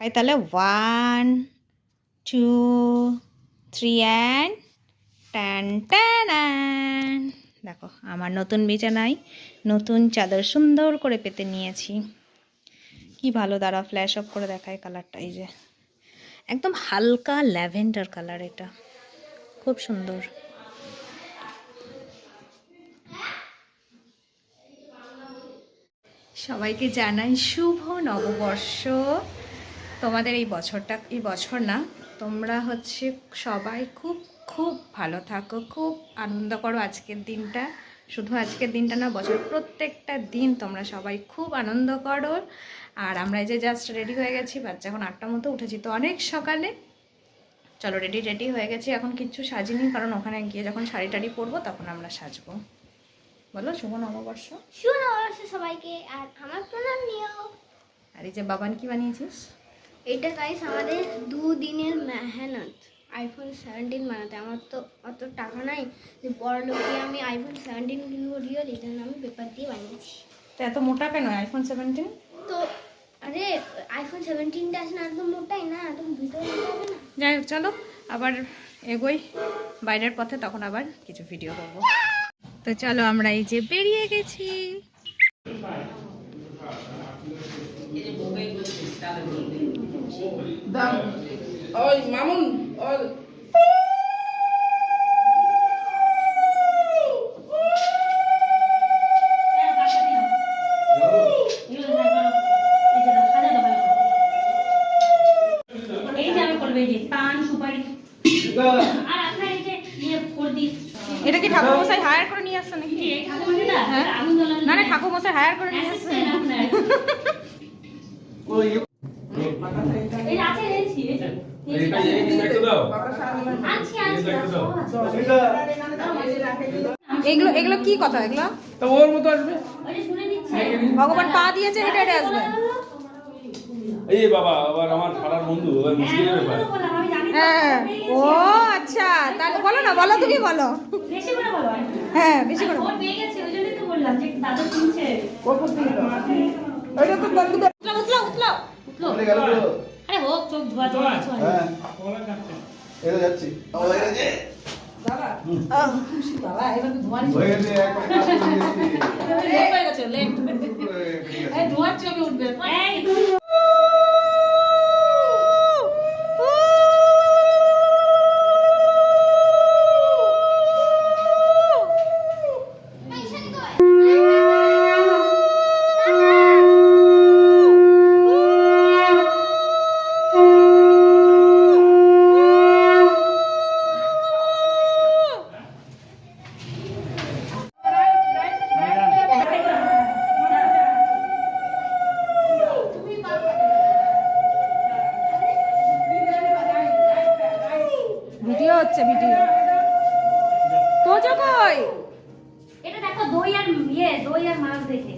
তাই তাহলে 1 2 3 অ্যান্ড টান টান। দেখো আমার নতুন বিছানায় নতুন চাদর সুন্দর করে পেতে নিয়েছি। কি ভালো, দাঁড়া ফ্ল্যাশ অফ করে দেখায় কালারটা। এই যে একদম হালকা ল্যাভেন্ডার কালার, এটা খুব সুন্দর। সবাইকে জানাই শুভ নববর্ষ। তোমাদের এই বছর না, তোমরা হচ্ছে সবাই খুব খুব ভালো থাকো, খুব আনন্দ করো আজকের দিনটা। শুধু আজকের দিনটা না, বছর প্রত্যেকটা দিন তোমরা সবাই খুব আনন্দ করো। আর আমরা এই যে জাস্ট রেডি হয়ে গেছি, বাচ্চা এখন 8টার মতো উঠেছি তো অনেক সকালে। চলো রেডি হয়ে গেছি, এখন কিচ্ছু সাজিনি, কারণ ওখানে গিয়ে যখন শাড়ি টাড়ি পরবো তখন আমরা সাজবো। বলো শুভ নববর্ষ। শুভ নববর্ষ সবাইকে, আর আমার প্রণাম নিও। আর এই যে বাবান কি বানিয়েছিস? এটা গাইস আমাদের 2 দিনের মেহনত, আইফোন 17 বানাতে। আমার তো অত টাকা নাই যে বড় লোকে আমি আইফোন 17 কিনবো রিয়েল, এই জন্য আমি পেপার দিয়ে বানিয়েছি। তো এত মোটা কেন আইফোন 17? তো আরে আইফোন 17টা আছে না, একদম মোটাই না, একদম ভিতরে নিতে হবে না। যাই হোক, চলো আবার এগোই বাইরের পথে, তখন আবার কিছু ভিডিও করবো। তো চলো আমরা এই যে বেরিয়ে গেছি। এটা কি ঠাকুর মশাই হায়ার করে নিয়ে আসছে নাকি? না না, ঠাকুর মশাই হায়ার করে নিয়ে আসছে। এগুলো এগুলো কি কথা? এগুলো তো ওর মতো আসবে। ভগবান পা দিয়েছে, হেঁটে হেঁটে আসবে। এই বাবা আবার আমার খারাপ বন্ধু, ওই মুশকিলের ব্যাপার। হ্যাঁ, ও আচ্ছা, তাহলে বলো না, বলো তুমি বলো। হ্যাঁ বেশি করে বলো। ওইটা তো বন্ধুদের উঠলো। চলে গেল তো। আরে হোক, চোখ ধোয়া ধোয়া কিছু হয় না। হ্যাঁ এটা যাচ্ছি। হয়ে গেছে। বাবা এবার তো ধোয়া হয়ে গেছে, একবার কাজ করে দিয়েছি। লেট হয়ে গেছে, লেট। এই ধোয়ার ছবি উঠবে। এই ভিডিও হচ্ছে, ভিডিও তো কই? এটা দেখো দই আর মাছ দেখে